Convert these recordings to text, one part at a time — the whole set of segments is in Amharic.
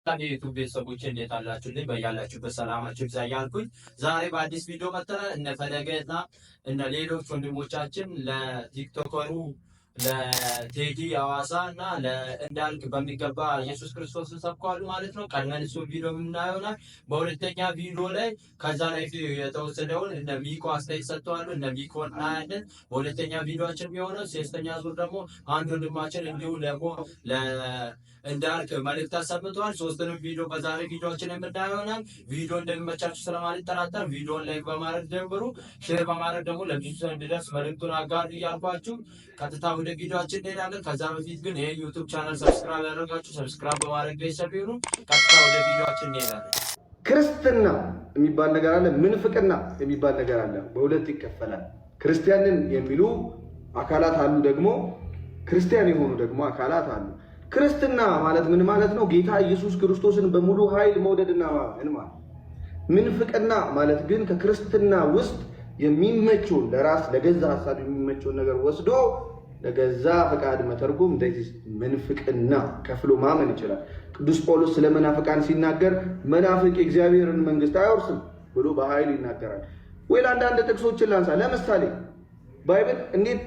ሰላም የዩቲዩብ ቤተሰቦች እንዴት አላችሁልኝ? በያላችሁበት ሰላማችሁ ይብዛ እያልኩኝ ዛሬ በአዲስ ቪዲዮ መጥተናል። እነ ፈለገና እነ ሌሎች ወንድሞቻችን ለቲክቶከሩ ለቴዲ አዋሳ እና ለእንዳልክ በሚገባ ኢየሱስ ክርስቶስን ሰብከዋል ማለት ነው። ቀድመን እሱ ቪዲዮ የምናየውናል። በሁለተኛ ቪዲዮ ላይ ከዛ ላይ የተወሰደውን እነ ሚኮ አስተያየት ሰጥተዋል። እነ ሚኮ እናያለን በሁለተኛ ቪዲዮችን የሚሆነው። ሶስተኛ ዙር ደግሞ አንድ ወንድማችን እንዲሁ ደግሞ እንዳልክ መልእክት አሰምተዋል። ሶስቱንም ቪዲዮ በዛሬ ቪዲዮችን የምናየው ይሆናል። ቪዲዮ እንደሚመቻችሁ ስለማልጠራጠር ቪዲዮን ላይክ በማድረግ ጀምሩ። ሼር በማድረግ ደግሞ ለብዙ ሰው እንዲደርስ መልእክቱን አጋሩ እያልኳችሁ ቀጥታ ወደ ቪዲዮችን እንሄዳለን። ከዛ በፊት ግን ይሄ ዩቲዩብ ቻናል ሰብስክራይብ ያደረጋችሁ ሰብስክራይብ በማድረግ ቤተሰብ ይሁኑ። ቀጥታ ወደ ቪዲዮችን እንሄዳለን። ክርስትና የሚባል ነገር አለ፣ ምንፍቅና የሚባል ነገር አለ። በሁለት ይከፈላል። ክርስቲያንን የሚሉ አካላት አሉ፣ ደግሞ ክርስቲያን የሆኑ ደግሞ አካላት አሉ። ክርስትና ማለት ምን ማለት ነው? ጌታ ኢየሱስ ክርስቶስን በሙሉ ኃይል መውደድና ማመን ማለት። ምንፍቅና ማለት ግን ከክርስትና ውስጥ የሚመቸውን ለራስ ለገዛ ሐሳብ የሚመቸውን ነገር ወስዶ ለገዛ ፈቃድ መተርጎም እንደዚህ ምንፍቅና ከፍሎ ማመን ይችላል። ቅዱስ ጳውሎስ ስለ መናፍቃን ሲናገር መናፍቅ የእግዚአብሔርን መንግስት አይወርስም ብሎ በኃይል ይናገራል። ወይ አንዳንድ ጥቅሶችን ላንሳ። ለምሳሌ ባይብል እንዴት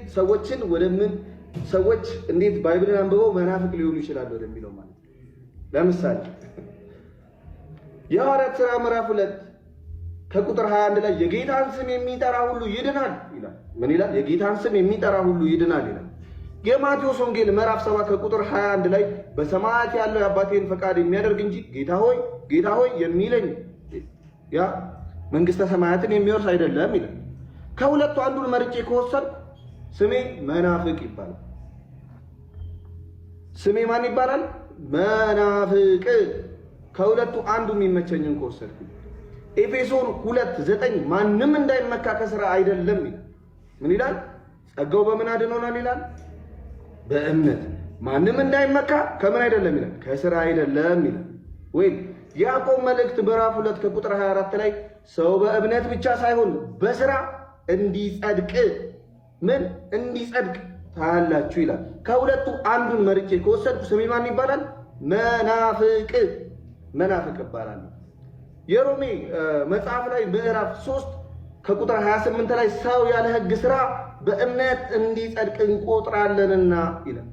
ሰዎች እንዴት ባይብልን አንብበው መናፍቅ ሊሆኑ ይችላሉ ወደሚለው ማለት። ለምሳሌ የሐዋርያት ሥራ ምዕራፍ 2 ከቁጥር 21 ላይ የጌታን ስም የሚጠራ ሁሉ ይድናል ይላል። ምን ይላል? የጌታን ስም የሚጠራ ሁሉ ይድናል ይላል። የማቴዎስ ወንጌል ምዕራፍ 7 ከቁጥር 21 ላይ በሰማያት ያለው የአባቴን ፈቃድ የሚያደርግ እንጂ ጌታ ሆይ ጌታ ሆይ የሚለኝ ያ መንግስተ ሰማያትን የሚወርስ አይደለም ይላል። ከሁለቱ አንዱን መርጬ ከወሰድኩ ስሜ መናፍቅ ይባላል። ስሜ ማን ይባላል? መናፍቅ። ከሁለቱ አንዱ የሚመቸኝን ከወሰድኩ። ኤፌሶን 2:9 ማንም እንዳይመካ ከሥራ አይደለም ይላል። ምን ይላል? ጸጋው በምን አድኖናል ይላል? በእምነት። ማንም እንዳይመካ ከምን አይደለም ይላል? ከሥራ አይደለም ይላል። ወይም ያዕቆብ መልእክት ምዕራፍ 2 ከቁጥር 24 ላይ ሰው በእምነት ብቻ ሳይሆን በሥራ እንዲጸድቅ ምን እንዲጸድቅ ታያላችሁ ይላል። ከሁለቱ አንዱን መርጬ ከወሰድኩ ስሜ ማን ይባላል? መናፍቅ ይባላል። የሮሜ መጽሐፍ ላይ ምዕራፍ 3 ከቁጥር 28 ላይ ሰው ያለ ሕግ ሥራ በእምነት እንዲጸድቅ እንቆጥራለንና ይላል።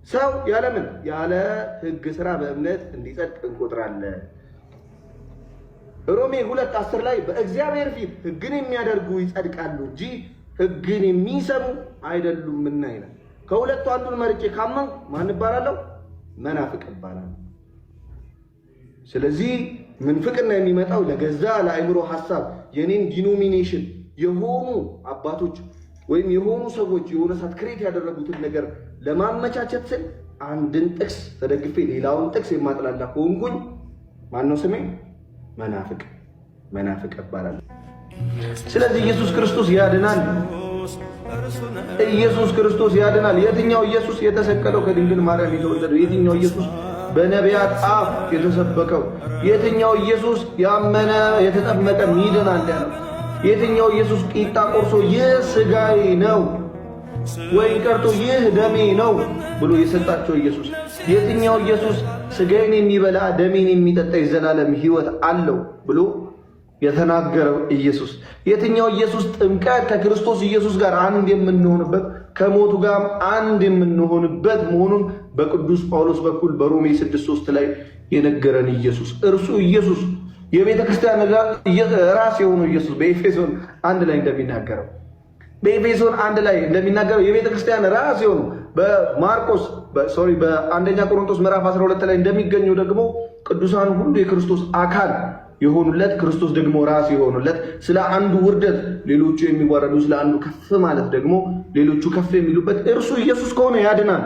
ሰው ያለ ምን? ያለ ሕግ ሥራ በእምነት እንዲጸድቅ እንቆጥራለን። ሮሜ 2:10 ላይ በእግዚአብሔር ፊት ሕግን የሚያደርጉ ይጸድቃሉ እንጂ ሕግን የሚሰሙ አይደሉምና ይላል። ከሁለቱ አንዱን መርጬ ካመንኩ ማን እባላለሁ? መናፍቅ እባላለሁ። ስለዚህ ምንፍቅና የሚመጣው ለገዛ ለአእምሮ ሐሳብ የኔን ዲኖሚኔሽን የሆኑ አባቶች ወይም የሆኑ ሰዎች የሆነ ሰዓት ክሬት ያደረጉትን ነገር ለማመቻቸት ስል አንድን ጥቅስ ተደግፌ ሌላውን ጥቅስ የማጥላላ ከሆንኩኝ ማነው ስሜ? መናፍቅ እባላለሁ። ስለዚህ ኢየሱስ ክርስቶስ ያድናል። ኢየሱስ ክርስቶስ ያድናል። የትኛው ኢየሱስ? የተሰቀለው ከድንግል ማርያም የተወለደው። የትኛው ኢየሱስ? በነቢያት አፍ የተሰበከው። የትኛው ኢየሱስ? ያመነ የተጠመቀ ይድናል ያለው። የትኛው ኢየሱስ? ቂጣ ቆርሶ ይህ ሥጋዬ ነው ወይን ቀርቶ ይህ ደሜ ነው ብሎ የሰጣቸው ኢየሱስ። የትኛው ኢየሱስ? ሥጋዬን የሚበላ ደሜን የሚጠጣ የዘላለም ሕይወት አለው ብሎ የተናገረው ኢየሱስ። የትኛው ኢየሱስ? ጥምቀት ከክርስቶስ ኢየሱስ ጋር አንድ የምንሆንበት ከሞቱ ጋር አንድ የምንሆንበት መሆኑን በቅዱስ ጳውሎስ በኩል በሮሜ 6:3 ላይ የነገረን ኢየሱስ። እርሱ ኢየሱስ የቤተ ክርስቲያን ራስ የሆነው ኢየሱስ በኤፌሶን 1 ላይ እንደሚናገረው የቤተ ክርስቲያን ራስ የሆነው በአንደኛ ቆሮንቶስ ምዕራፍ 12 ላይ እንደሚገኘው ደግሞ ቅዱሳን ሁሉ የክርስቶስ አካል የሆኑለት ክርስቶስ ደግሞ ራስ የሆኑለት ስለ አንዱ ውርደት ሌሎቹ የሚዋረዱ ስለ አንዱ ከፍ ማለት ደግሞ ሌሎቹ ከፍ የሚሉበት እርሱ ኢየሱስ ከሆነ ያድናል።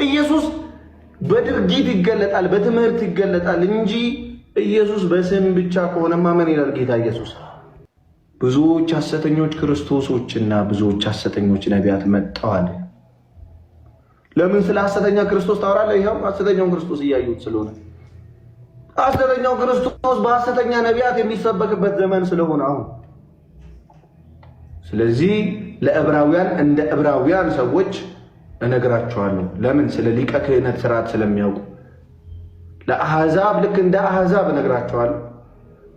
ኢየሱስ በድርጊት ይገለጣል፣ በትምህርት ይገለጣል እንጂ ኢየሱስ በስም ብቻ ከሆነማ ምን ይላል ጌታ ኢየሱስ? ብዙዎች ሐሰተኞች ክርስቶሶችና ብዙዎች ሐሰተኞች ነቢያት መጥተዋል። ለምን ስለ ሐሰተኛ ክርስቶስ ታወራለህ? ይሄው ሐሰተኛውን ክርስቶስ እያዩት ስለሆነ ሐሰተኛው ክርስቶስ በሐሰተኛ ነቢያት የሚሰበክበት ዘመን ስለሆነ አሁን። ስለዚህ ለዕብራውያን እንደ ዕብራውያን ሰዎች እነግራቸዋለሁ። ለምን? ስለ ሊቀ ክህነት ስርዓት ስለሚያውቁ ለአሕዛብ ልክ እንደ አሕዛብ እነግራቸዋለሁ፣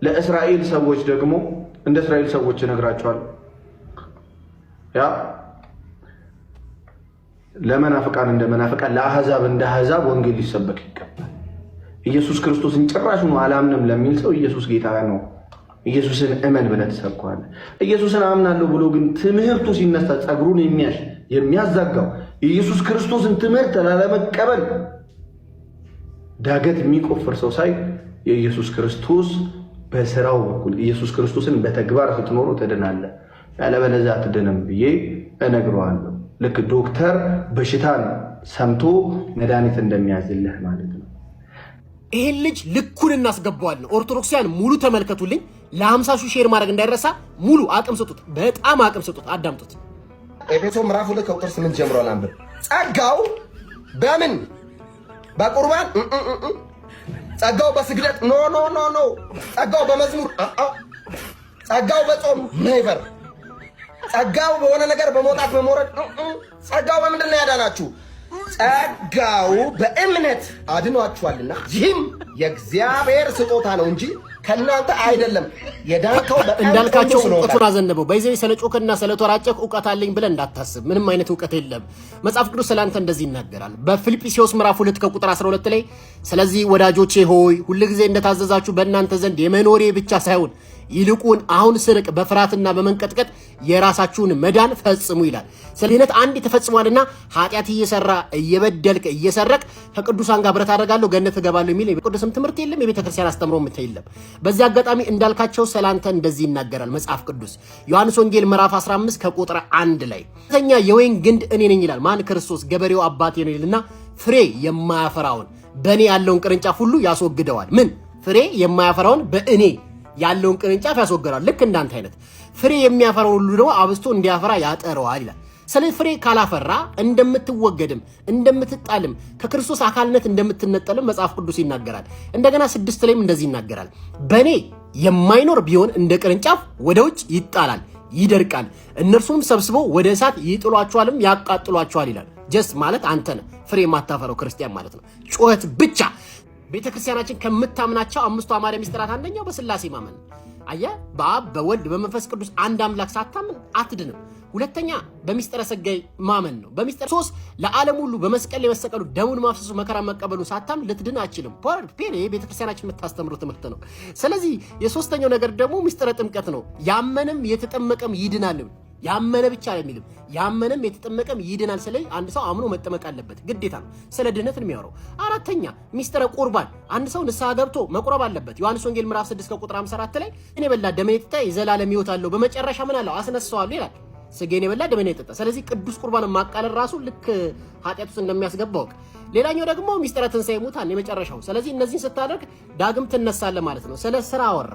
ለእስራኤል ሰዎች ደግሞ እንደ እስራኤል ሰዎች እነግራቸዋለሁ። ያ ለመናፍቃን እንደ መናፍቃን፣ ለአሕዛብ እንደ አሕዛብ ወንጌል ሊሰበክ ይገባል። ኢየሱስ ክርስቶስን ጭራሹን አላምንም ለሚል ሰው ኢየሱስ ጌታ ነው፣ ኢየሱስን እመን ብለህ ትሰብከዋለህ። ኢየሱስን አምናለሁ ብሎ ግን ትምህርቱ ሲነሳ ጸጉሩን የሚያዛጋው ኢየሱስ ክርስቶስን ትምህርት ላለመቀበል ዳገት የሚቆፍር ሰው ሳይ የኢየሱስ ክርስቶስ በስራው በኩል ኢየሱስ ክርስቶስን በተግባር ስትኖሩ ትድናለህ፣ ያለበለዚያ አትድንም ብዬ እነግረዋለሁ። ልክ ዶክተር በሽታን ሰምቶ መድኃኒት እንደሚያዝልህ ማለት ነው። ይሄን ልጅ ልኩን እናስገባዋለን። ኦርቶዶክሳውያን ሙሉ ተመልከቱልኝ። ለ50 ሺህ ሼር ማድረግ እንዳይረሳ። ሙሉ አቅም ስጡት፣ በጣም አቅም ስጡት። አዳምጡት። ኤፌሶን ምዕራፍ 2 ከቁጥር 8 ጀምሮ አንብብ። ጸጋው በምን በቁርባን ጸጋው በስግደት ኖ ኖ ኖ ኖ ጸጋው በመዝሙር ጸጋው በጾም ነይበር ጸጋው በሆነ ነገር በመውጣት በመውረድ ጸጋው በምንድን ነው ያዳናችሁ? ጸጋው በእምነት አድኗችኋልና ይህም የእግዚአብሔር ስጦታ ነው እንጂ ከእናንተ አይደለም። የዳንከው እንዳልካቸው እውቀቱን አዘነበው። በዚህ ስለ ጮክና ስለ ተራጨቅ እውቀት አለኝ ብለህ እንዳታስብ። ምንም አይነት እውቀት የለም። መጽሐፍ ቅዱስ ስላንተ እንደዚህ ይናገራል። በፊልጵስዩስ ምዕራፍ 2 ከቁጥር 12 ላይ ስለዚህ ወዳጆቼ ሆይ ሁልጊዜ እንደታዘዛችሁ በእናንተ ዘንድ የመኖሬ ብቻ ሳይሆን ይልቁን አሁን ስርቅ በፍርሃትና በመንቀጥቀጥ የራሳችሁን መዳን ፈጽሙ ይላል። ስለዚህ አንድ ተፈጽሟልና ኃጢአት እየሰራ እየበደልክ እየሰረቅ ከቅዱሳን ጋር ብረት አደርጋለሁ ገነት እገባለሁ የሚል የቅዱስም ትምህርት የለም፣ የቤተ ክርስቲያን አስተምሮ የለም። በዚህ አጋጣሚ እንዳልካቸው ስላንተ እንደዚህ ይናገራል መጽሐፍ ቅዱስ ዮሐንስ ወንጌል ምዕራፍ 15 ከቁጥር 1 ላይ ተኛ የወይን ግንድ እኔ ነኝ ይላል። ማን? ክርስቶስ። ገበሬው አባቴ ነው ይልና ፍሬ የማያፈራውን በእኔ ያለውን ቅርንጫፍ ሁሉ ያስወግደዋል። ምን? ፍሬ የማያፈራውን በእኔ ያለውን ቅርንጫፍ ያስወግዳል። ልክ እንዳንተ አይነት ፍሬ የሚያፈራው ሁሉ ደግሞ አብስቶ እንዲያፈራ ያጠረዋል ይላል። ስለዚህ ፍሬ ካላፈራ እንደምትወገድም እንደምትጣልም ከክርስቶስ አካልነት እንደምትነጠልም መጽሐፍ ቅዱስ ይናገራል። እንደገና 6 ላይም እንደዚህ ይናገራል። በእኔ የማይኖር ቢሆን እንደ ቅርንጫፍ ወደ ውጭ ይጣላል፣ ይደርቃል፣ እነርሱንም ሰብስበው ወደ እሳት ይጥሏቸዋልም ያቃጥሏቸዋል ይላል። ጀስት ማለት አንተ ነህ ፍሬ የማታፈራው ክርስቲያን ማለት ነው። ጩኸት ብቻ። ቤተክርስቲያናችን ከምታምናቸው 5ቱ አዕማደ ምስጢራት አንደኛው በስላሴ ማመን። አየህ፣ በአብ በወልድ በመንፈስ ቅዱስ አንድ አምላክ ሳታምን አትድንም። ሁለተኛ በሚስጥረ ሥጋዌ ማመን ነው። በሚስጥረ ሶስት ለዓለም ሁሉ በመስቀል የመሰቀሉ ደሙን ማፍሰሱ መከራ መቀበሉ ሳታምን ልትድን አትችልም። ፖር ቤተክርስቲያናችን የምታስተምረው ትምህርት ነው። ስለዚህ የሶስተኛው ነገር ደግሞ ሚስጥረ ጥምቀት ነው። ያመነም የተጠመቀም ይድናል። ያመነ ብቻ አይደለም፣ ያመነም የተጠመቀም ይድናል። ስለዚህ አንድ ሰው አምኖ መጠመቅ አለበት፣ ግዴታ ነው። ስለ ድህነት ነው የሚያወራው። አራተኛ ሚስጥረ ቁርባን፣ አንድ ሰው ንስሐ ገብቶ መቁረብ አለበት። ዮሐንስ ወንጌል ምዕራፍ 6 ከቁጥር 54 ላይ እኔ በላ ደሜን የጠጣ የዘላለም ሕይወት አለው፣ በመጨረሻ ምን አለው? አስነሳዋለሁ ይላል። ስጋዬን የበላ ደሜን የጠጣ። ስለዚህ ቅዱስ ቁርባንን ማቃለል ራሱ ልክ ኃጢአት ውስጥ እንደሚያስገባው። ሌላኛው ደግሞ ሚስጥረ ትንሣኤ ሙታን የመጨረሻው። ስለዚህ እነዚህን ስታደርግ ዳግም ትነሳለህ ማለት ነው። ስለ ስራ አወራ።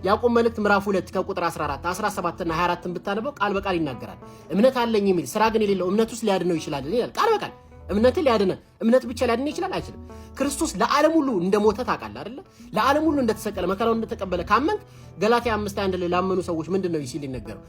ያዕቆብ መልእክት ምዕራፍ 2 ከቁጥር 14 17 እና 24 ብታነበው ቃል በቃል ይናገራል። እምነት አለኝ የሚል ስራ ግን የሌለው እምነት ውስጥ ሊያድነው ይችላል ይላል ቃል በቃል። እምነት ሊያድነ እምነት ብቻ ሊያድነ ይችላል አይችልም። ክርስቶስ ለዓለም ሁሉ እንደሞተ ታውቃለህ አይደለ? ለዓለም ሁሉ እንደተሰቀለ መከራውን እንደተቀበለ ካመንክ ገላትያ 5:1 ላይ ላመኑ ሰዎች ምንድነው ሲል ይነገረው?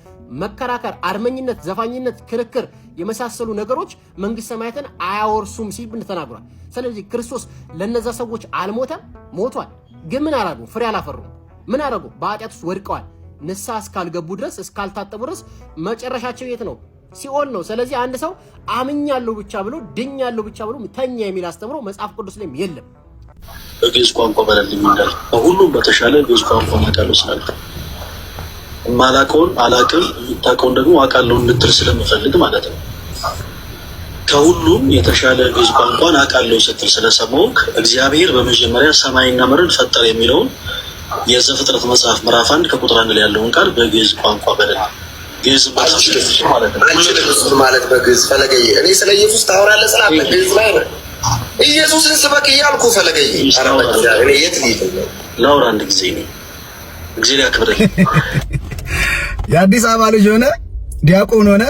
መከራከር፣ አርመኝነት፣ ዘፋኝነት፣ ክርክር የመሳሰሉ ነገሮች መንግስት ሰማያትን አያወርሱም ሲል ተናግሯል። ስለዚህ ክርስቶስ ለነዛ ሰዎች አልሞተም፣ ሞቷል። ግን ምን አደረጉ? ፍሬ አላፈሩም። ምን አደረጉ? በኃጢአት ውስጥ ወድቀዋል። ንስሐ እስካልገቡ ድረስ እስካልታጠቡ ድረስ መጨረሻቸው የት ነው? ሲኦል ነው። ስለዚህ አንድ ሰው አምኛለሁ ብቻ ብሎ ድኛለሁ ብቻ ብሎ ተኛ የሚል አስተምሮ መጽሐፍ ቅዱስ ላይም የለም። በግዕዝ ቋንቋ በለልኝ እንዳል ከሁሉም በተሻለ ግዕዝ ቋንቋ አውቃለሁ ስላልክ የማላውቀውን አላውቅም የምታውቀውን ደግሞ አውቃለሁ እንድትል ስለምፈልግ ማለት ነው። ከሁሉም የተሻለ ግዕዝ ቋንቋን አውቃለሁ ስትል ስለሰማሁህ እግዚአብሔር በመጀመሪያ ሰማይና ምድርን ፈጠረ የሚለውን የዘፍጥረት መጽሐፍ ምዕራፍ 1 ከቁጥር 1 ላይ ያለውን ቃል በግዕዝ ቋንቋ በለልኝ። ግዕዝ ማለት በግዕዝ ፈለገዬ። እኔ ስለ ኢየሱስ ታወራለህ ስላለ ግዕዝ ላይ ነው። ኢየሱስን ስበክ እያልኩ ፈለገዬ። እኔ የት ልሂድ ነው? ላውራ አንድ ጊዜ ነው። እግዚአብሔር ያክብረኝ። የአዲስ አበባ ልጅ ሆነ ዲያቆን ሆነ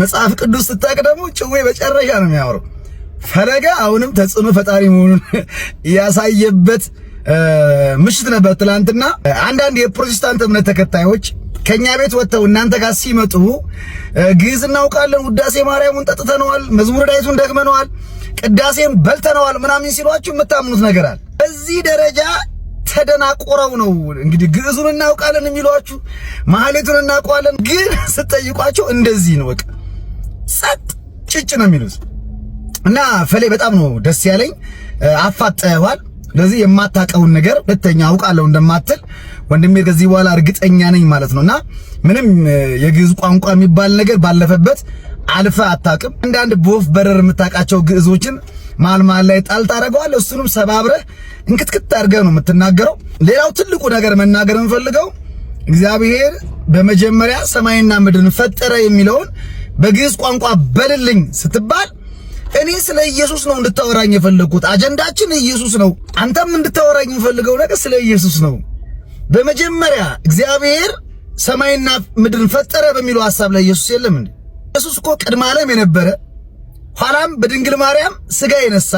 መጽሐፍ ቅዱስ ስታቅ ደግሞ ጭዌ በጨረሻ ነው የሚያወራው። ፈለገ አሁንም ተጽዕኖ ፈጣሪ መሆኑን ያሳየበት ምሽት ነበር ትላንትና። አንዳንድ የፕሮቴስታንት እምነት ተከታዮች ከኛ ቤት ወጥተው እናንተ ጋር ሲመጡ ግዕዝ እናውቃለን፣ ውዳሴ ማርያሙን ጠጥተነዋል፣ መዝሙረ ዳዊቱን ደግመነዋል፣ ቅዳሴም በልተነዋል ምናምን ሲሏችሁ የምታምኑት ነገር አለ። በዚህ ደረጃ ተደናቆረው ነው እንግዲህ ግዕዙን እናውቃለን የሚሏችሁ፣ ማህሌቱን እናውቀዋለን፣ ግን ስትጠይቋቸው እንደዚህ ነው በቃ ጸጥ ጭጭ ነው የሚሉት። እና ፈሌ በጣም ነው ደስ ያለኝ። አፋጠዋል። ስለዚህ የማታውቀውን ነገር ሁለተኛ አውቃለሁ እንደማትል ወንድሜ ከዚህ በኋላ እርግጠኛ ነኝ ማለት ነውና ምንም የግዕዝ ቋንቋ የሚባል ነገር ባለፈበት አልፈ አታውቅም። አንዳንድ በወፍ በረር የምታውቃቸው ግዕዞችን ማልማል ላይ ጣል ታደርገዋለህ። እሱንም ሰባብረህ እንክትክት አድርገህ ነው የምትናገረው። ሌላው ትልቁ ነገር መናገር የምፈልገው እግዚአብሔር በመጀመሪያ ሰማይና ምድርን ፈጠረ የሚለውን በግዕዝ ቋንቋ በልልኝ ስትባል እኔ ስለ ኢየሱስ ነው እንድታወራኝ የፈለኩት። አጀንዳችን ኢየሱስ ነው። አንተም እንድታወራኝ የምፈልገው ነገር ስለ ኢየሱስ ነው። በመጀመሪያ እግዚአብሔር ሰማይና ምድርን ፈጠረ በሚለው ሐሳብ ላይ ኢየሱስ የለም እንዴ? ኢየሱስ እኮ ቅድመ ዓለም የነበረ ኋላም በድንግል ማርያም ሥጋ የነሳ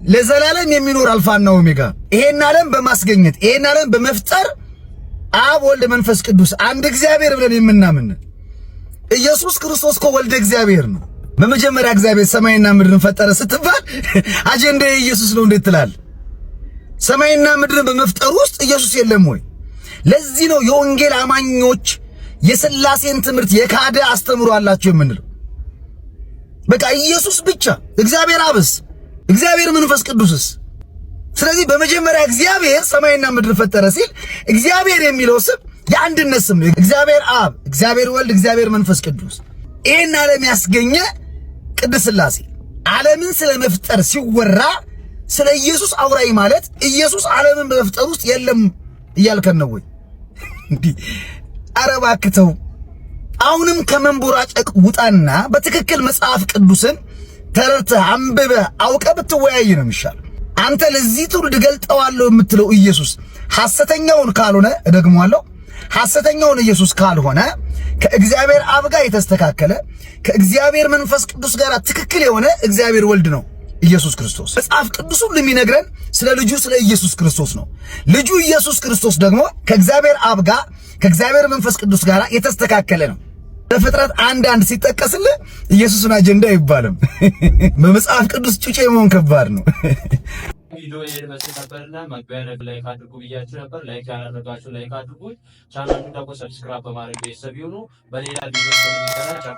ለዘላለም የሚኖር አልፋና ኦሜጋ፣ ይሄን ዓለም በማስገኘት ይሄን ዓለም በመፍጠር አብ ወልድ መንፈስ ቅዱስ አንድ እግዚአብሔር ብለን የምናምን ኢየሱስ ክርስቶስ እኮ ወልደ እግዚአብሔር ነው። በመጀመሪያ እግዚአብሔር ሰማይና ምድርን ፈጠረ ስትባል አጀንዳ ኢየሱስ ነው እንዴት ትላለህ? ሰማይና ምድርን በመፍጠር ውስጥ ኢየሱስ የለም ወይ? ለዚህ ነው የወንጌል አማኞች የሥላሴን ትምህርት የካደ አስተምሮ አላቸው የምንለው። በቃ ኢየሱስ ብቻ፣ እግዚአብሔር አብስ፣ እግዚአብሔር መንፈስ ቅዱስስ። ስለዚህ በመጀመሪያ እግዚአብሔር ሰማይና ምድርን ፈጠረ ሲል እግዚአብሔር የሚለው ስም የአንድነት ስም ነው። እግዚአብሔር አብ፣ እግዚአብሔር ወልድ፣ እግዚአብሔር መንፈስ ቅዱስ። ይሄን ዓለም ያስገኘ ቅድስት ሥላሴ ዓለምን ስለመፍጠር ሲወራ ስለ ኢየሱስ አውራይ ማለት ኢየሱስ ዓለምን በመፍጠር ውስጥ የለም እያልከን ነው ወይ? እንዲህ ኧረ እባክህ ተው። አሁንም ከመንቦራጨቅ ውጣና በትክክል መጽሐፍ ቅዱስን ተረድተህ አንብበህ አውቀህ ብትወያይ ነው የሚሻለው። አንተ ለዚህ ትውልድ ገልጠዋለሁ የምትለው ኢየሱስ ሐሰተኛውን ካልሆነ እደግመዋለሁ፣ ሐሰተኛውን ኢየሱስ ካልሆነ ከእግዚአብሔር አብ ጋር የተስተካከለ ከእግዚአብሔር መንፈስ ቅዱስ ጋር ትክክል የሆነ እግዚአብሔር ወልድ ነው ኢየሱስ ክርስቶስ። መጽሐፍ ቅዱስ ሁሉ የሚነግረን ስለ ልጁ ስለ ኢየሱስ ክርስቶስ ነው። ልጁ ኢየሱስ ክርስቶስ ደግሞ ከእግዚአብሔር አብ ጋር ከእግዚአብሔር መንፈስ ቅዱስ ጋር የተስተካከለ ነው። በፍጥረት አንድ ሲጠቀስልህ ኢየሱስን አጀንዳ አይባልም። በመጽሐፍ ቅዱስ ጩጬ መሆን ከባድ ነው። ቪዲዮ ይመስል ነበርና መግቢያ ላይክ አድርጉ ብያችሁ ነበር። ላይክ ያላደረጋችሁ ላይክ አድርጉ። ቻናሉን ደግሞ ሰብስክራይብ በማድረግ ቤተሰብ ይሁኑ። በሌላ ቪዲዮ እስከምንገናኝ ቻው።